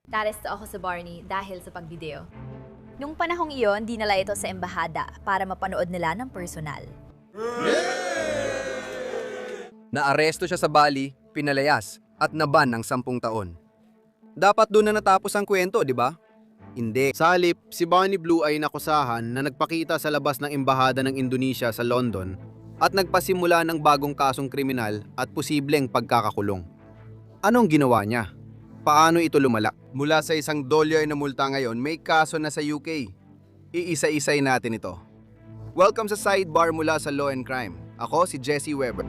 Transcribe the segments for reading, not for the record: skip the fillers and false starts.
Naresto ako sa Barney dahil sa pagvideo. Nung panahong iyon, dinala ito sa embahada para mapanood nila ng personal. Naaresto siya sa Bali, pinalayas, at naban ng 10 taon. Dapat doon na natapos ang kwento, di ba? Hindi. Sa halip, si Bonnie Blue ay nakusahan na nagpakita sa labas ng embahada ng Indonesia sa London at nagpasimula ng bagong kasong kriminal at posibleng pagkakakulong. Anong ginawa niya? Paano ito lumala? Mula sa $1 na multa ngayon, may kaso na sa UK. Iisa-isay natin ito. Welcome sa Sidebar mula sa Law and Crime. Ako si Jesse Weber.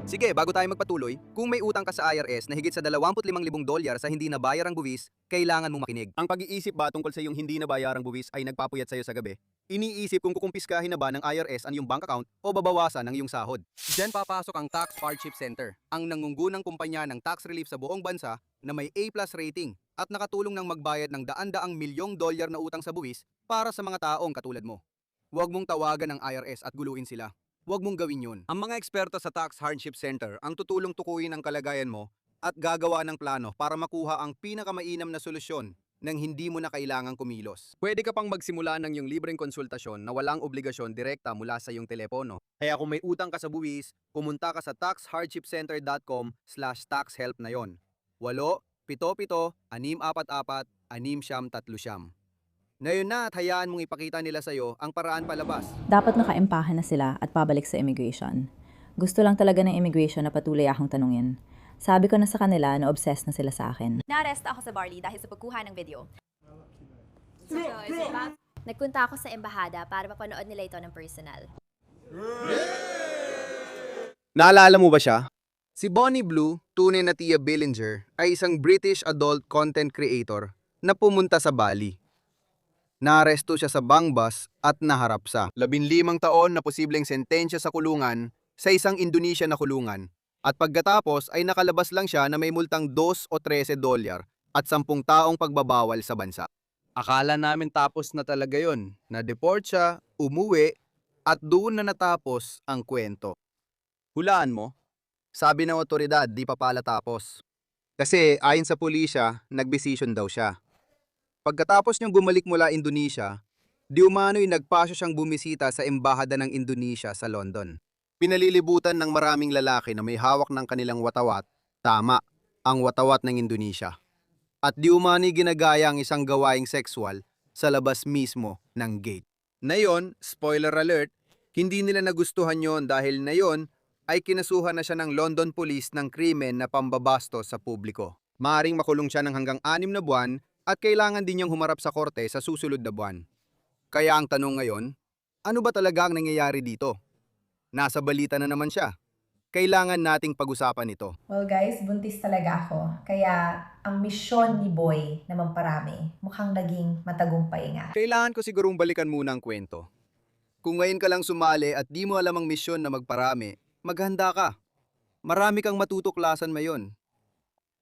Sige, bago tayo magpatuloy, kung may utang ka sa IRS na higit sa $25,000 sa hindi nabayar ang buwis, kailangan mong makinig. Ang pag-iisip ba tungkol sa iyong hindi nabayarang buwis ay nagpapuyat sa iyo sa gabi? Iniisip kung kukumpiskahin na ba ng IRS ang iyong bank account o babawasan ang iyong sahod. Diyan papasok ang Tax Hardship Center, ang nangunggunang kumpanya ng tax relief sa buong bansa na may A+ rating at nakatulong ng magbayad ng daan-daang milyong dolyar na utang sa buwis para sa mga taong katulad mo. Huwag mong tawagan ang IRS at guluhin sila. Huwag mong gawin yun. Ang mga eksperto sa Tax Hardship Center ang tutulong tukuyin ang kalagayan mo at gagawa ng plano para makuha ang pinakamainam na solusyon nang hindi mo na kailangang kumilos. Pwede ka pang magsimula ng iyong libreng konsultasyon na walang obligasyon direkta mula sa iyong telepono. Kaya kung may utang ka sa buwis, pumunta ka sa taxhardshipcenter.com/taxhelp na yon. 877-644-639. Ngayon na at hayaan mong ipakita nila sa'yo ang paraan palabas. Dapat nakaimpahan na sila at pabalik sa immigration. Gusto lang talaga ng immigration na patuloy akong tanungin. Sabi ko na sa kanila na obsessed na sila sa akin. Naresto ako sa Barney dahil sa pagkuha ng video. Nagpunta ako sa embahada para mapanood nila ito ng personal. Naalala mo ba siya? Si Bonnie Blue, tunay na Tia Billinger, ay isang British adult content creator na pumunta sa Bali. Naaresto siya sa Bangbas at naharap sa 15 taon na posibleng sentensya sa kulungan sa isang Indonesia na kulungan. At pagkatapos ay nakalabas lang siya na may multang $2 o $13 at 10 taong pagbabawal sa bansa. Akala namin tapos na talaga yon. Na-deport siya, umuwi, at doon na natapos ang kwento. Hulaan mo? Sabi ng otoridad, di pa pala tapos. Kasi ayon sa pulisya, nagbisisyon daw siya. Pagkatapos niyang bumalik mula Indonesia, di umano'y nagpasyo siyang bumisita sa embahada ng Indonesia sa London. Pinalilibutan ng maraming lalaki na may hawak ng kanilang watawat, tama, ang watawat ng Indonesia. At di umano'y ginagaya ang isang gawaing sexual sa labas mismo ng gate. Nayon, spoiler alert, hindi nila nagustuhan yon dahil nayon ay kinasuhan na siya ng London Police ng krimen na pambabastos sa publiko. Maaring makulong siya ng hanggang 6 na buwan at kailangan din niyang humarap sa korte sa susunod na buwan. Kaya ang tanong ngayon, ano ba talaga ang nangyayari dito? Nasa balita na naman siya. Kailangan nating pag-usapan ito. Well guys, buntis talaga ako. Kaya ang misyon ni Boy na mamparami mukhang naging matagumpay nga. Kailangan ko sigurong balikan muna ang kwento. Kung ngayon ka lang sumali at di mo alam ang misyon na magparami, maghanda ka. Marami kang matutuklasan mayon.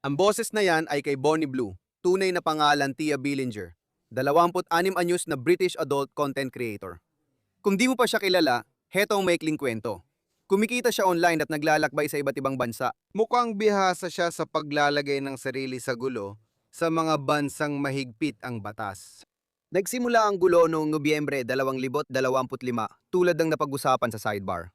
Ang boses na yan ay kay Bonnie Blue, tunay na pangalan Tia Billinger, 26 anyos na British adult content creator. Kung di mo pa siya kilala, heto ang maikling kwento. Kumikita siya online at naglalakbay sa iba't ibang bansa. Mukhang bihasa siya sa paglalagay ng sarili sa gulo sa mga bansang mahigpit ang batas. Nagsimula ang gulo noong Nobyembre 2025 tulad ng napag-usapan sa sidebar.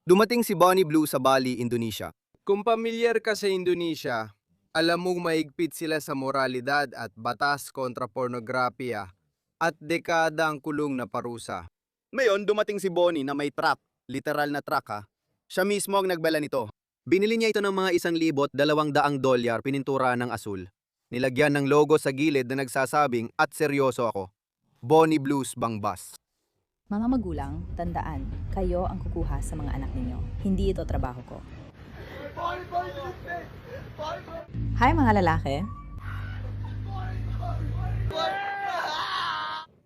Dumating si Bonnie Blue sa Bali, Indonesia. Kung pamilyar ka sa Indonesia, alam mong mahigpit sila sa moralidad at batas kontra pornografiya at dekada ang kulong na parusa. Ngayon, dumating si Bonnie na may truck, literal na truck ha. Siya mismo ang nagbala nito. Binili niya ito ng mga $1,200 pinintura ng asul. Nilagyan ng logo sa gilid na nagsasabing at seryoso ako. Bonnie Blues Bangbas. Mga magulang, tandaan, kayo ang kukuha sa mga anak ninyo. Hindi ito trabaho ko. Hi mga lalaki.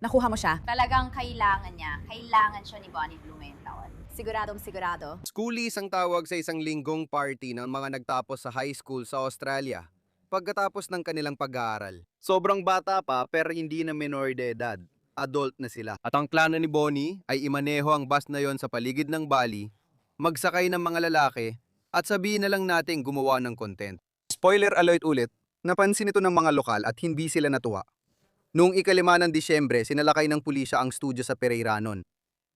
Nakuha mo siya? Talagang kailangan niya. Kailangan siya ni Bonnie Blue ngayong taon. Siguradong sigurado. Schoolies ang tawag sa isang linggong party ng mga nagtapos sa high school sa Australia pagkatapos ng kanilang pag-aaral. Sobrang bata pa pero hindi na minor de edad. Adult na sila. At ang plano ni Bonnie ay imaneho ang bus na yon sa paligid ng Bali, magsakay ng mga lalaki at sabihin na lang natin gumawa ng content. Spoiler alert ulit, napansin ito ng mga lokal at hindi sila natuwa. Noong ika-5 ng Disyembre, sinalakay ng pulisya ang studio sa Pereiranon.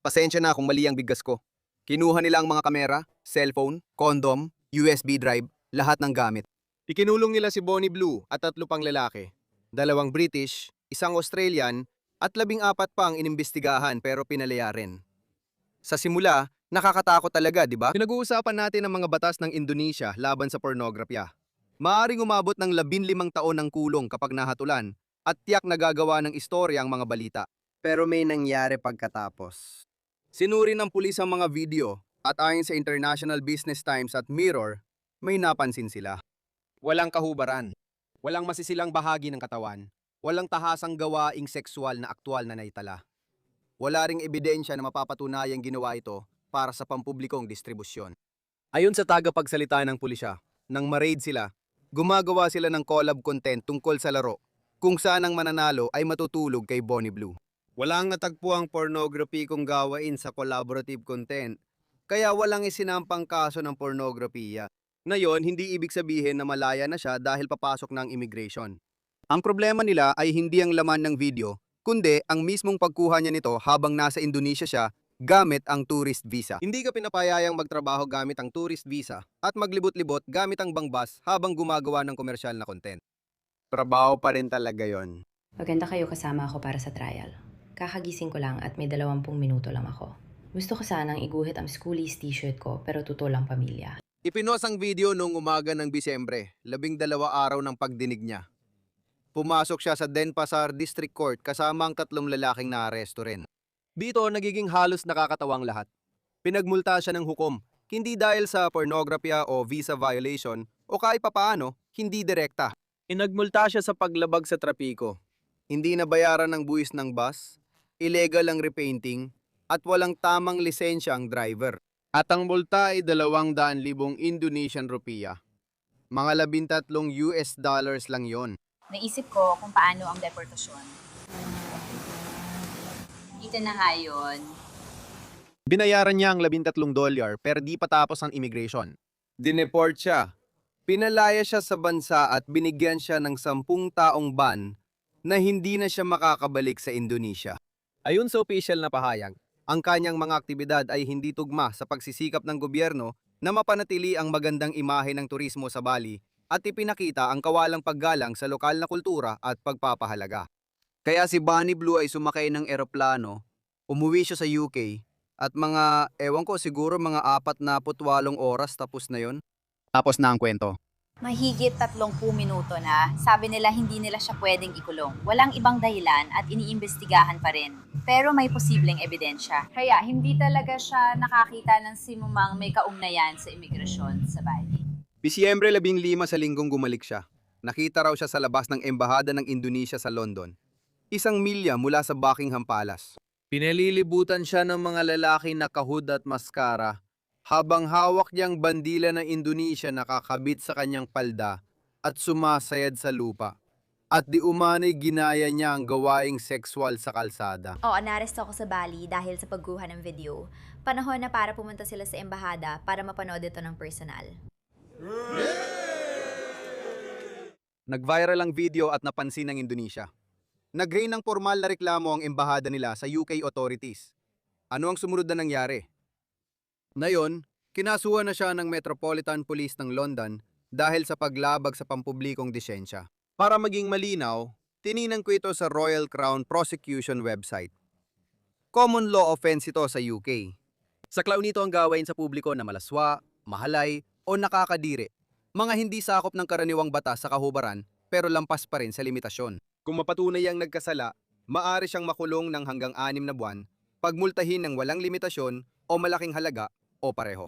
Pasensya na kung mali ang bigkas ko. Kinuha nila ang mga kamera, cellphone, condom, USB drive, lahat ng gamit. Ikinulong nila si Bonnie Blue at 3 pang lalaki. 2 British, 1 Australian, at 14 pa ang inimbestigahan pero pinalaya rin. Sa simula, nakakatakot talaga, di ba? Pinag-uusapan natin ang mga batas ng Indonesia laban sa pornografya. Maaring umabot ng 15 taon ng kulong kapag nahatulan at tiyak nagagawa ng istorya ang mga balita. Pero may nangyari pagkatapos. Sinuri ng pulis ang mga video at ayon sa International Business Times at Mirror, may napansin sila. Walang kahubaran, walang masisilang bahagi ng katawan, walang tahasang gawaing sexual na aktwal na naitala. Wala ring ebidensya na mapapatunayang ginawa ito para sa pampublikong distribusyon. Ayon sa tagapagsalita ng pulisya, nang ma-raid sila, gumagawa sila ng collab content tungkol sa laro, kung saan ang mananalo ay matutulog kay Bonnie Blue. Walang natagpuang pornography kung gawain sa collaborative content, kaya walang isinampang kaso ng pornografiya. Ngayon, hindi ibig sabihin na malaya na siya dahil papasok ng immigration. Ang problema nila ay hindi ang laman ng video, kundi ang mismong pagkuha niya nito habang nasa Indonesia siya gamit ang tourist visa. Hindi ka pinapayayang magtrabaho gamit ang tourist visa at maglibot-libot gamit ang bangbas habang gumagawa ng komersyal na content. Trabaho pa rin talaga yon. Maganda kayo kasama ako para sa trial. Kakagising ko lang at may 20 minuto lang ako. Gusto ko sanang iguhit ang schoolies t-shirt ko pero totoo lang pamilya. Ipinost ang video noong umaga ng Disyembre, 12 araw ng pagdinig niya. Pumasok siya sa Denpasar District Court kasama ang 3 lalaking naaresto rin. Dito nagiging halos nakakatawang lahat. Pinagmulta siya ng hukom, hindi dahil sa pornografya o visa violation o kahit papaano, hindi direkta. Inagmulta siya sa paglabag sa trapiko. Hindi nabayaran ng buwis ng bus, illegal ang repainting, at walang tamang lisensya ang driver. At ang multa ay 200,000 Indonesian rupiah. Mga $13 lang yon. Naisip ko kung paano ang deportasyon. Dito na nga yun. Binayaran niya ang $13 pero di pa tapos ang immigration. Dineport siya. Pinalaya siya sa bansa at binigyan siya ng 10 taong ban na hindi na siya makakabalik sa Indonesia. Ayon sa opisyal na pahayag, ang kanyang mga aktibidad ay hindi tugma sa pagsisikap ng gobyerno na mapanatili ang magandang imahe ng turismo sa Bali at ipinakita ang kawalang paggalang sa lokal na kultura at pagpapahalaga. Kaya si Bonnie Blue ay sumakay ng eroplano, umuwi siya sa UK at siguro mga 48 oras tapos na yon. Tapos na ang kwento. Mahigit 30 minuto na, sabi nila hindi nila siya pwedeng ikulong. Walang ibang dahilan at iniimbestigahan pa rin. Pero may posibleng ebidensya. Kaya hindi talaga siya nakakita ng sinumang may kaugnayan sa imigrasyon sa Bali. Disyembre 15 sa linggong gumalik siya. Nakita raw siya sa labas ng Embahada ng Indonesia sa London. 1 milya mula sa Buckingham Palace. Pinalilibutan siya ng mga lalaki na kahud at maskara habang hawak niyang bandila ng Indonesia nakakabit sa kanyang palda at sumasayad sa lupa. At di umano'y ginaya niya ang gawaing sexual sa kalsada. Oo, naresto ako sa Bali dahil sa pagkuha ng video. Panahon na para pumunta sila sa embahada para mapanood ito ng personal. Nag-viral ang video at napansin ng Indonesia. Nag-rain ng formal na reklamo ang embahada nila sa UK authorities. Ano ang sumunod na nangyari? Ngayon, kinasuhan na siya ng Metropolitan Police ng London dahil sa paglabag sa pampublikong disensya. Para maging malinaw, tininan ko ito sa Royal Crown Prosecution website. Common law offense ito sa UK. Saklaw nito ang gawain sa publiko na malaswa, mahalay, o nakakadiri. Mga hindi sakop ng karaniwang batas sa kahubaran pero lampas pa rin sa limitasyon. Kung mapatunay ang nagkasala, maaari siyang makulong ng hanggang 6 na buwan, pagmultahin ng walang limitasyon o malaking halaga o pareho.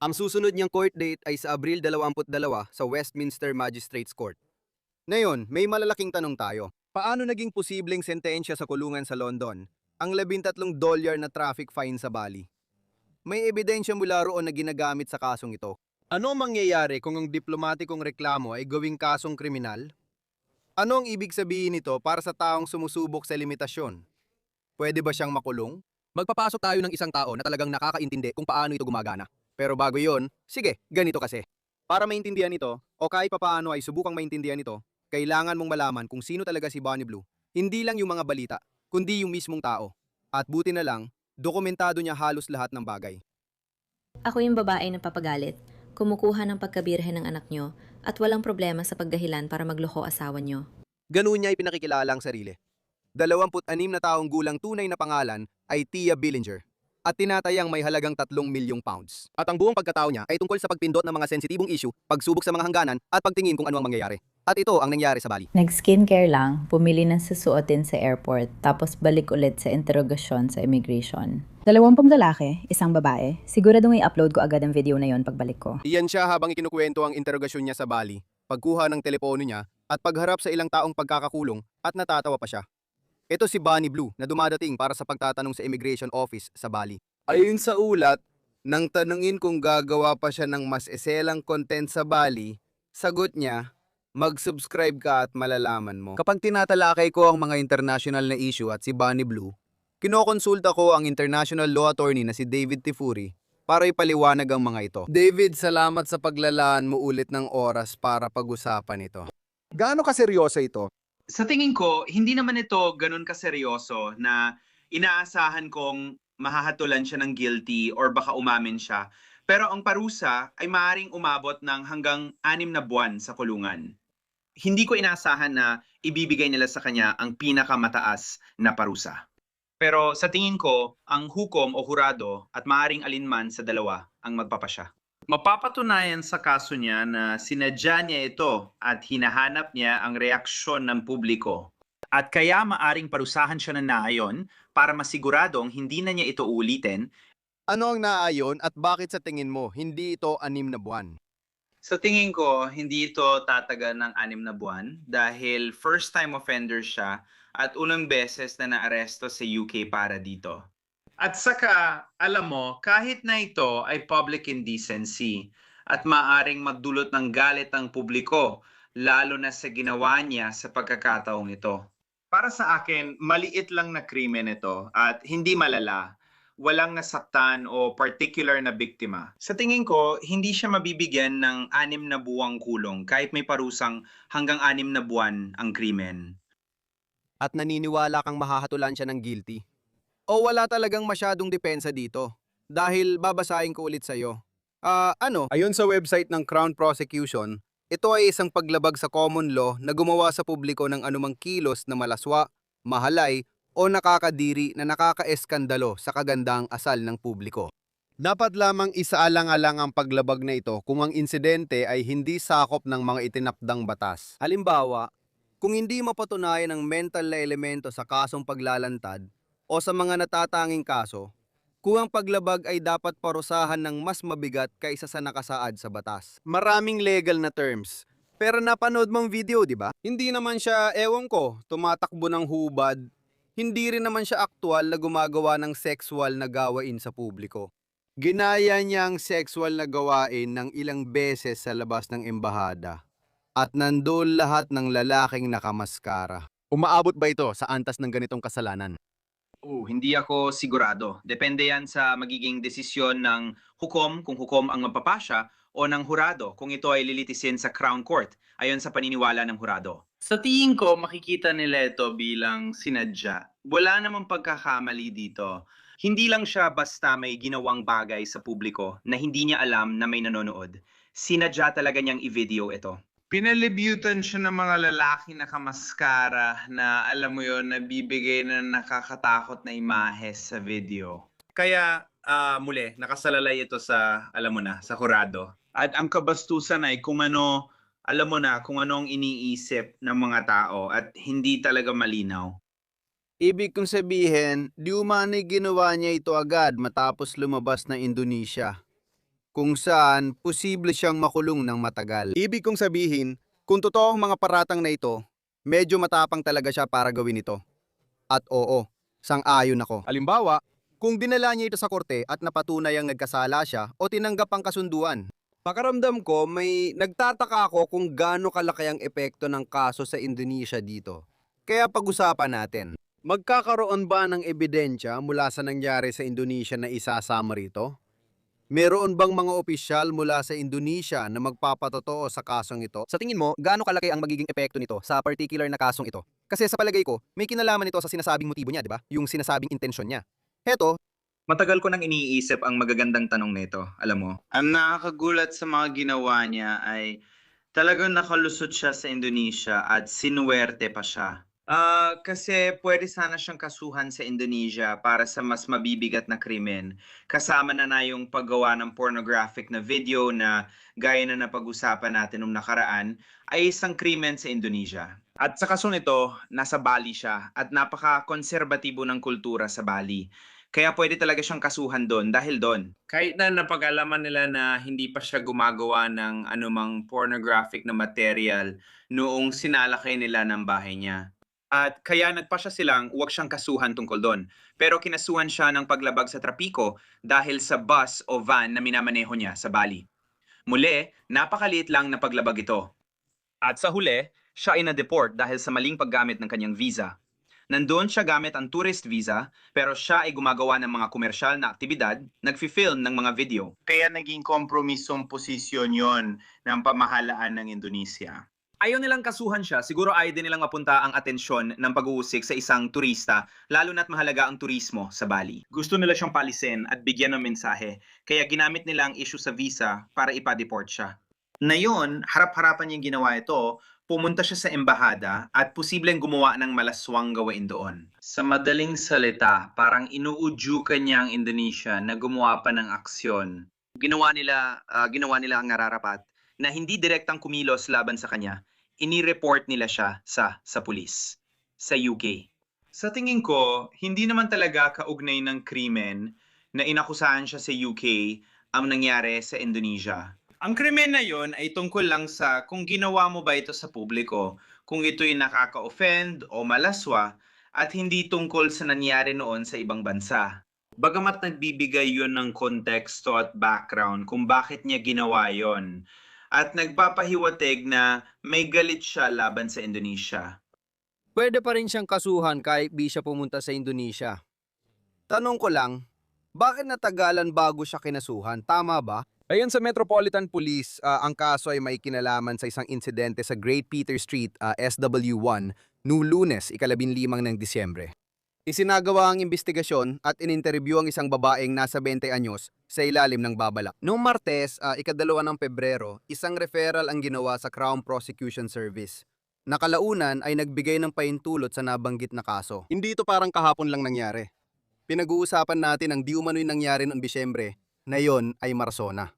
Ang susunod niyang court date ay sa Abril 22 sa Westminster Magistrates Court. Ngayon, may malalaking tanong tayo. Paano naging posibleng sentensya sa kulungan sa London ang $13 na traffic fine sa Bali? May ebidensya mula roon na ginagamit sa kasong ito. Ano ang mangyayari kung ang diplomatikong reklamo ay gawing kasong kriminal? Ano ang ibig sabihin nito para sa taong sumusubok sa limitasyon? Pwede ba siyang makulong? Magpapasok tayo ng isang tao na talagang nakakaintindi kung paano ito gumagana. Pero bago yon, sige, ganito kasi. Para maintindihan ito, o kahit papaano ay subukang maintindihan ito, kailangan mong malaman kung sino talaga si Bonnie Blue. Hindi lang yung mga balita, kundi yung mismong tao. At buti na lang, dokumentado niya halos lahat ng bagay. Ako yung babae na papagalit, kumukuha ng pagkabirhe ng anak nyo, at walang problema sa pagdahilan para magloko asawa nyo. Ganun niya ipinakikilala ang sarili. 26 na taong gulang tunay na pangalan ay Tia Billinger at tinatayang may halagang 3 milyong pounds. At ang buong pagkatao niya ay tungkol sa pagpindot ng mga sensitibong issue, pagsubok sa mga hangganan at pagtingin kung ano ang mangyayari. At ito ang nangyari sa Bali. Nag-skincare lang, pumili ng susuotin sa airport, tapos balik ulit sa interogasyon sa immigration. 20 lalaki, isang babae. Siguradong i-upload ko agad ang video na yon pagbalik ko. Iyan siya habang ikinukwento ang interogasyon niya sa Bali, pagkuha ng telepono niya, at pagharap sa ilang taong pagkakakulong at natatawa pa siya. Ito si Bonnie Blue na dumadating para sa pagtatanong sa immigration office sa Bali. Ayon sa ulat, nang tanungin kung gagawa pa siya ng mas eselang content sa Bali, sagot niya, mag-subscribe ka at malalaman mo. Kapag tinatalakay ko ang mga international na issue at si Bonnie Blue, kinokonsulta ko ang international law attorney na si David Tifuri para ipaliwanag ang mga ito. David, salamat sa paglalaan mo ulit ng oras para pag-usapan ito. Gaano kaseryoso ito? Sa tingin ko, hindi naman ito ganun kaseryoso na inaasahan kong mahahatulan siya ng guilty or baka umamin siya. Pero ang parusa ay maaaring umabot ng hanggang 6 na buwan sa kulungan. Hindi ko inaasahan na ibibigay nila sa kanya ang pinakamataas na parusa. Pero sa tingin ko, ang hukom o hurado at maaaring alinman sa dalawa ang magpapasya. Mapapatunayan sa kaso niya na sinadya niya ito at hinahanap niya ang reaksyon ng publiko. At kaya maaring parusahan siya ng naayon para masiguradong hindi na niya ito uulitin. Ano ang naayon at bakit sa tingin mo hindi ito 6 na buwan? Sa tingin ko, hindi ito tatagal ng 6 na buwan dahil first-time offender siya at unang beses na naaresto sa UK para dito. At saka, alam mo, kahit na ito ay public indecency at maaring magdulot ng galit ng publiko, lalo na sa ginawa niya sa pagkakataong ito. Para sa akin, maliit lang na krimen ito at hindi malala. Walang nasaktan o particular na biktima. Sa tingin ko, hindi siya mabibigyan ng 6 na buwang kulong kahit may parusang hanggang 6 na buwan ang krimen. At naniniwala kang mahahatulan siya ng guilty? O wala talagang masyadong depensa dito? Dahil babasahin ko ulit sa'yo. Ayon sa website ng Crown Prosecution, ito ay isang paglabag sa common law na gumawa sa publiko ng anumang kilos na malaswa, mahalay, o nakakadiri na nakakaeskandalo sa kagandang asal ng publiko. Dapat lamang isaalang-alang ang paglabag na ito kung ang insidente ay hindi sakop ng mga itinakdang batas. Halimbawa, kung hindi mapatunayan ang mental na elemento sa kasong paglalantad o sa mga natatanging kaso, kung ang paglabag ay dapat parusahan ng mas mabigat kaysa sa nakasaad sa batas. Maraming legal na terms. Pero napanood mong video, di ba? Hindi naman siya, ewan ko, tumatakbo ng hubad. Hindi rin naman siya aktual na gumagawa ng sexual na gawain sa publiko. Ginaya niya ang sexual na gawain ng ilang beses sa labas ng embahada. At nandun lahat ng lalaking nakamaskara. Umaabot ba ito sa antas ng ganitong kasalanan? Hindi ako sigurado. Depende yan sa magiging desisyon ng hukom, kung hukom ang magpapasya, o ng hurado, kung ito ay lilitisin sa Crown Court, ayon sa paniniwala ng hurado. Sa tingin ko, makikita nila ito bilang sinadya. Wala namang pagkakamali dito. Hindi lang siya basta may ginawang bagay sa publiko na hindi niya alam na may nanonood. Sinadya talaga niyang i-video ito. Pinalibutan siya ng mga lalaki na kamaskara na alam mo yon, nabibigay na nakakatakot na imahe sa video. Kaya muli, nakasalalay ito sa, alam mo na, sa hurado. At ang kabastusan ay kung ano, alam mo na, kung anong iniisip ng mga tao at hindi talaga malinaw. Ibig kong sabihin, di umano'y ginawa niya ito agad matapos lumabas ng Indonesia, kung saan posible siyang makulong ng matagal. Ibig kong sabihin, kung totoo ang mga paratang na ito, medyo matapang talaga siya para gawin ito. At oo, sang-ayon ako. Halimbawa, kung dinala niya ito sa korte at napatunay ang nagkasala siya o tinanggap ang kasunduan. Pakaramdam ko, may nagtataka ako kung gaano kalaki ang epekto ng kaso sa Indonesia dito. Kaya pag-usapan natin, magkakaroon ba ng ebidensya mula sa nangyari sa Indonesia na isasama rito? Meron bang mga opisyal mula sa Indonesia na magpapatotoo sa kasong ito? Sa tingin mo, gaano kalaki ang magiging epekto nito sa particular na kasong ito? Kasi sa palagay ko, may kinalaman ito sa sinasabing motibo niya, di ba? Yung sinasabing intensyon niya. Heto, Matagal ko nang iniisip ang magagandang tanong nito, alam mo. Ang nakakagulat sa mga ginawa niya ay talagang nakalusot siya sa Indonesia at sinuwerte pa siya. Kasi pwede sana siyang kasuhan sa Indonesia para sa mas mabibigat na krimen. Kasama na yung paggawa ng pornographic na video na gaya na napag-usapan natin nung nakaraan ay isang krimen sa Indonesia. At sa kaso nito, nasa Bali siya at napaka-konserbatibo ng kultura sa Bali. Kaya pwede talaga siyang kasuhan doon dahil doon. Kahit na napag-alaman nila na hindi pa siya gumagawa ng anumang pornographic na material noong sinalakay nila ng bahay niya. At kaya nagpasya silang huwag siyang kasuhan tungkol doon. Pero kinasuhan siya ng paglabag sa trapiko dahil sa bus o van na minamaneho niya sa Bali. Muli, napakaliit lang na paglabag ito. At sa huli, siya ay na-deport dahil sa maling paggamit ng kanyang visa. Nandoon siya gamit ang tourist visa, pero siya ay gumagawa ng mga komersyal na aktibidad, nagfi-film ng mga video. Kaya naging kompromisong posisyon yon ng pamahalaan ng Indonesia. Ayaw nilang kasuhan siya, siguro ayaw din nilang mapunta ang atensyon ng pag-uusik sa isang turista, lalo na't mahalaga ang turismo sa Bali. Gusto nila siyang palisin at bigyan ng mensahe, kaya ginamit nila ang issue sa visa para ipa-deport siya. Ngayon, harap-harapan niyang ginawa ito, pumunta siya sa embahada at posibleng gumawa ng malaswang gawain doon. Sa madaling salita, parang inuudyukan niya ang Indonesia na gumawa pa ng aksyon. Ginawa nila ang nararapat na hindi direktang kumilos laban sa kanya. Ini-report nila siya sa pulis sa UK. Sa tingin ko, hindi naman talaga kaugnay ng krimen na inakusahan siya sa UK ang nangyari sa Indonesia. Ang krimen na yon ay tungkol lang sa kung ginawa mo ba ito sa publiko, kung ito'y nakaka-offend o malaswa, at hindi tungkol sa nangyari noon sa ibang bansa. Bagamat nagbibigay yon ng konteksto at background kung bakit niya ginawa yon, at nagpapahiwatig na may galit siya laban sa Indonesia. pwede pa rin siyang kasuhan kahit di siya pumunta sa Indonesia. Tanong ko lang, bakit natagalan bago siya kinasuhan? Tama ba? Ayon sa Metropolitan Police, ang kaso ay may kinalaman sa isang insidente sa Great Peter Street, SW1, noong Lunes, 15 ng Disyembre. Isinagawa ang investigasyon at ininterview ang isang babaeng nasa 20 anyos sa ilalim ng babala. Noong Martes, 2 ng Pebrero, isang referral ang ginawa sa Crown Prosecution Service. Nakalaunan ay nagbigay ng pahintulot sa nabanggit na kaso. Hindi ito parang kahapon lang nangyari. Pinag-uusapan natin ang di umano'y nangyari noong Disyembre, na yon ay Marso na.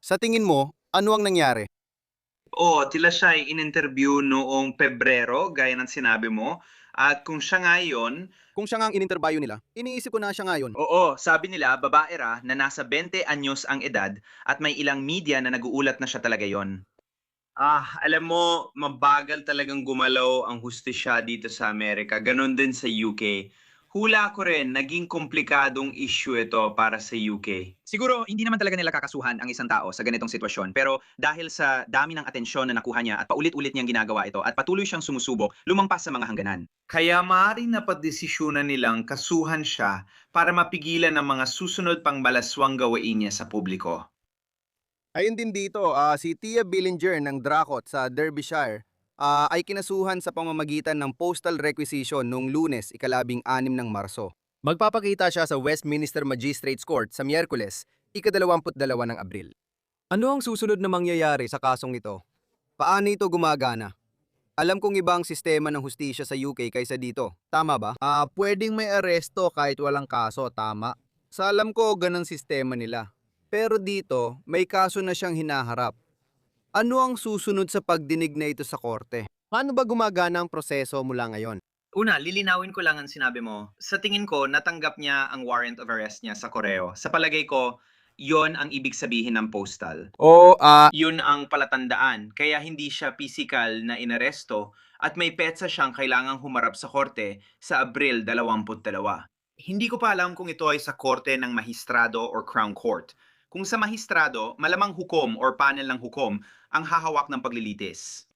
Sa tingin mo, ano ang nangyari? Tila siya ay in-interview noong Pebrero, gaya ng sinabi mo. At kung siya ngayon, Kung siya nga ang ininterview nila, iniisip ko na siya ngayon. oo, sabi nila babae ra na nasa 20 anyos ang edad at may ilang media na naguulat na siya talaga yon. Alam mo, mabagal talagang gumalaw ang hustisya dito sa Amerika. Ganon din sa UK. Hula ko rin, naging komplikadong issue ito para sa UK. Siguro, hindi naman talaga nila kakasuhan ang isang tao sa ganitong sitwasyon. Pero dahil sa dami ng atensyon na nakuha niya at paulit-ulit niyang ginagawa ito at patuloy siyang sumusubok, lumampas sa mga hangganan. Kaya maaaring napadesisyonan nilang kasuhan siya para mapigilan ang mga susunod pang malaswang gawain niya sa publiko. Ayun din dito, si Tia Billinger ng Dracot sa Derbyshire ay kinasuhan sa pamamagitan ng postal requisition noong Lunes, 16 ng Marso. Magpapakita siya sa Westminster Magistrates Court sa Miyerkules, 22 ng Abril. Ano ang susunod na mangyayari sa kasong ito? Paano ito gumagana? Alam kong iba ang sistema ng hustisya sa UK kaysa dito. Tama ba? Pwedeng may aresto kahit walang kaso, tama. Sa alam ko, ganang sistema nila. Pero dito, may kaso na siyang hinaharap. Ano ang susunod sa pagdinig na ito sa korte? Paano ba gumagana ang proseso mula ngayon? Una, lilinawin ko lang ang sinabi mo. Sa tingin ko, natanggap niya ang warrant of arrest niya sa koreo. Sa palagay ko, yon ang ibig sabihin ng postal. Yun ang palatandaan. Kaya hindi siya physical na inaresto at may petsa siyang kailangang humarap sa korte sa Abril 22. Hindi ko pa alam kung ito ay sa korte ng mahistrado or crown court. Kung sa mahistrado, malamang hukom or panel ng hukom ang hahawak ng paglilitis.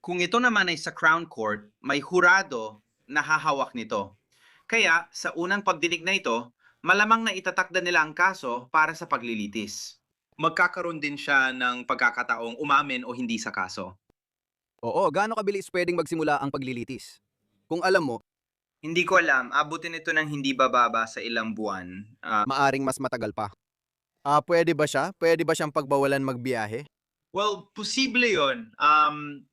Kung ito naman ay sa Crown Court, may hurado na hahawak nito. Kaya sa unang pagdinig na ito, malamang na itatakda nila ang kaso para sa paglilitis. Magkakaroon din siya ng pagkakataong umamin o hindi sa kaso. Oo, gaano kabilis pwedeng magsimula ang paglilitis? Kung alam mo, Hindi ko alam, abutin ito ng hindi bababa sa ilang buwan. maaring mas matagal pa. Pwede ba siya? Pwede ba siyang pagbawalan magbiyahe? Well, posible yon.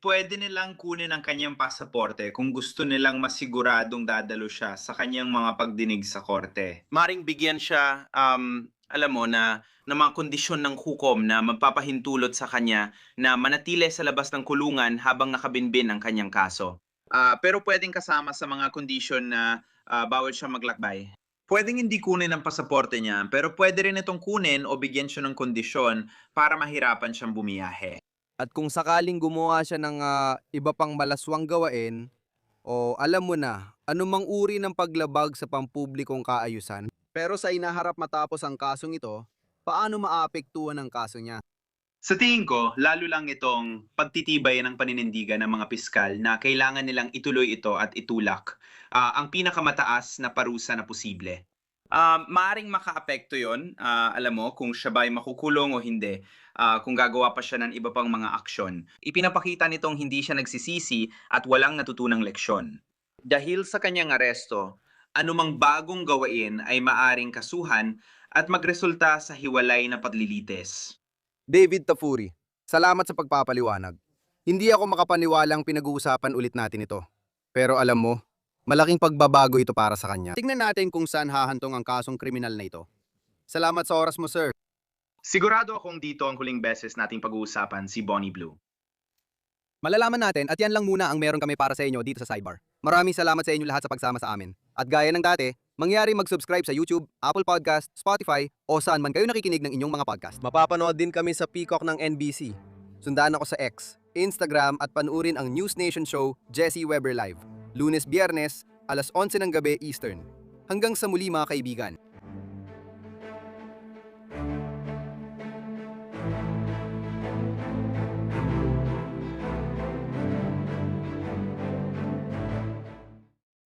Pwede nilang kunin ang kanyang pasaporte kung gusto nilang masiguradong dadalo siya sa kanyang mga pagdinig sa korte. Maring bigyan siya, alam mo, na mga kondisyon ng hukom na magpapahintulot sa kanya na manatili sa labas ng kulungan habang nakabinbin ang kanyang kaso. Pero pwedeng kasama sa mga kondisyon na bawal siya maglakbay. Pwedeng hindi kunin ang pasaporte niya, pero pwede rin itong kunin o bigyan siya ng kondisyon para mahirapan siyang bumiyahe. At kung sakaling gumawa siya ng iba pang malaswang gawain, o alam mo na, anumang uri ng paglabag sa pampublikong kaayusan. Pero sa inaharap matapos ang kasong ito, paano maapektuhan ang kaso niya? Sa tingin ko, lalo lang itong pagtitibay ng paninindigan ng mga piskal na kailangan nilang ituloy ito at itulak ang pinakamataas na parusa na posible. Maaring makaapekto yon, alam mo, kung siya ba'y makukulong o hindi, kung gagawa pa siya ng iba pang mga aksyon. Ipinapakita nitong hindi siya nagsisisi at walang natutunang leksyon. Dahil sa kanyang aresto, anumang bagong gawain ay maaring kasuhan at magresulta sa hiwalay na paglilitis. David Tafuri, salamat sa pagpapaliwanag. Hindi ako makapaniwalang pinag-uusapan ulit natin ito. Pero alam mo, malaking pagbabago ito para sa kanya. Tingnan natin kung saan hahantong ang kasong kriminal na ito. Salamat sa oras mo, sir. Sigurado akong dito ang huling beses nating pag-uusapan si Bonnie Blue. Malalaman natin at yan lang muna ang meron kami para sa inyo dito sa Sidebar. Maraming salamat sa inyo lahat sa pagsama sa amin. At gaya ng dati, mangyari mag-subscribe sa YouTube, Apple Podcast, Spotify, o saan man kayo nakikinig ng inyong mga podcast. Mapapanood din kami sa Peacock ng NBC. Sundaan ako sa X, Instagram at panuurin ang News Nation show Jesse Weber Live. Lunes-Biyernes, alas 11 ng gabi Eastern. Hanggang sa muli mga kaibigan.